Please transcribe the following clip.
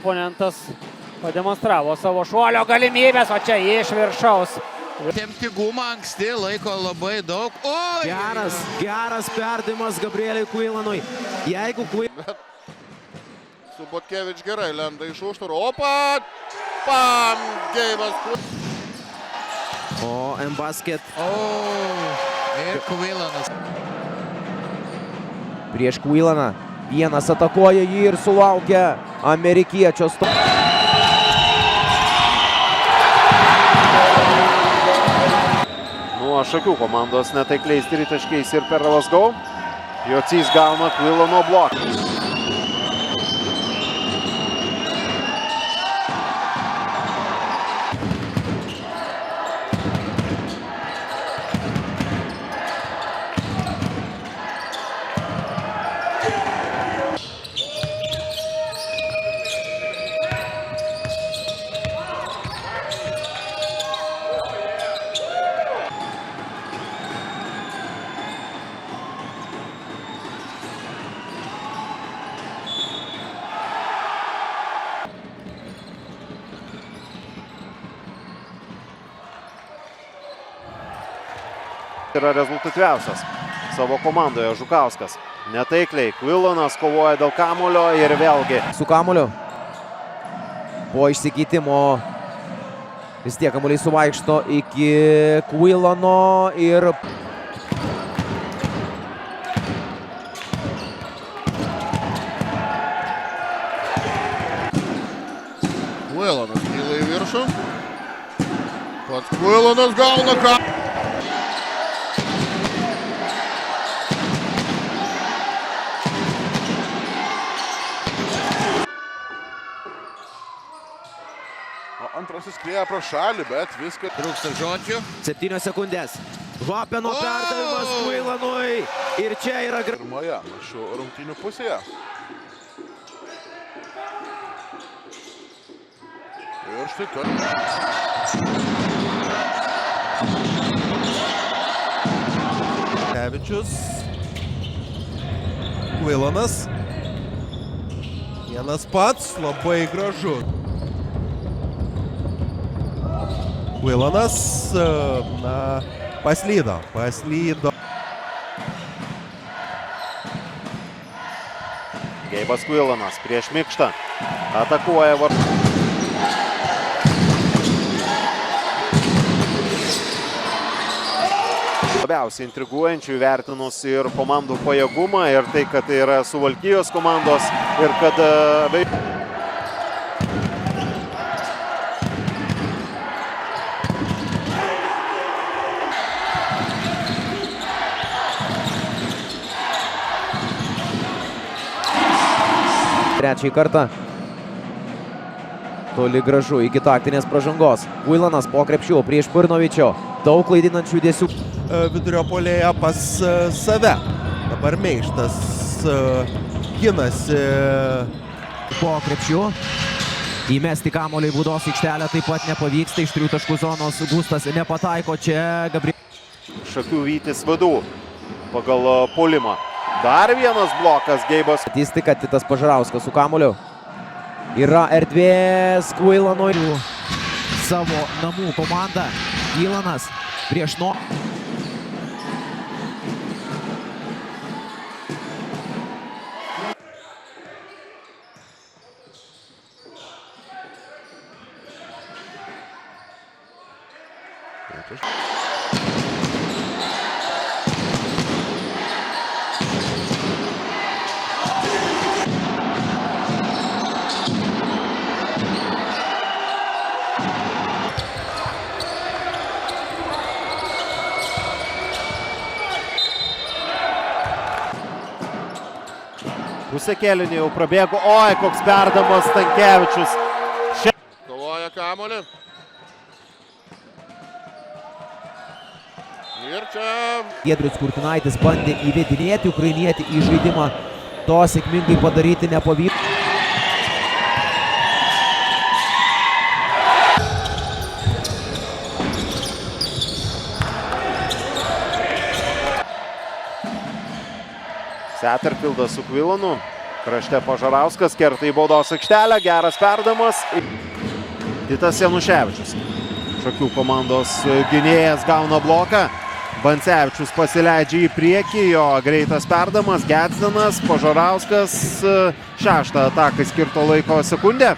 oponentas pademonstravo savo šuolio galimybės, o čia iš viršaus. Temptigumą anksti, laiko labai daug. Oi! Geras perdavimas Gabrieliui Kvilanui. Jeigu Subotkevič gerai lenda iš užtvarų. Opa! Pam! Geibas. O M-Basket Ir Kvilanas. prieš Kvilaną. Vienas atakuoja jį ir sulaukia amerikiečio Nuo šakių komandos netaikliais tritaškiais ir per Lasgau. Jocys gauna Kvilano bloką. Yra rezultatyviausias savo komandoje Žukauskas. Netaikliai Kvilanas kovoja dėl kamuolio ir vėlgi. Su kamuoliu. Po išsikeitimo vis tiek kamuoliai suvaikšto iki Kvilano ir Kvilanas kyla į viršų. Pats Kvilanas gauna ką. Antrasis skrieja pro šalį, bet viską. Trūksta žodžių. 7 sekundės. Hopeno perdavimas Kvilanui. Ir čia yra Pirmoje šių rungtynių pusėje. Ir štai Kevičius. Kvilanas. Vienas pats, labai gražu. Kvilanas, paslydo. Geibas Kvilanas prieš Mikštą. Atakuoja vartų. Labiausiai intriguojančių įvertinus ir komandų pajėgumą ir tai, kad tai yra Suvalkijos komandos ir kad trečiąjį kartą. Toli gražu iki taktinės pražangos. Kvilanas po krepšių prieš Pirnovičio. Daug klaidinančių judesių. Vidurio puolėje pas save. Dabar Meištas ginasi. Po krepšių. Įmesti kamuolį į baudos aikštelę taip pat nepavyksta. Iš 3 taškų zonos Gustas nepataiko. Čia Šakių Vytis vadų pagal puolimą. Dar vienas blokas Geibas. Statistika Titas Pažarauskas su kamuoliu. Yra erdvės Kvilanui. Savo namų komanda. Kvilanas prieš Pusę kėlinį jau prabėgo. Oi, koks perdavimas Stankevičius. Kovoja kamuolį. Ir čia Giedrius Kurtinaitis bandė įvedinėti ukrainietį į žaidimą. To sėkmingai padaryti nepavyko. Satterfieldas su Kvilanu. Krašte Požarauskas kerta į baudos aikštelę, geras perdamas. Titas Januševičius. Šakių komandos gynėjas gauna bloką. Bancevičius pasileidžia į priekį, jo greitas perdamas, Gedzinas, Požarauskas 6 atakai skirto laiko sekundę.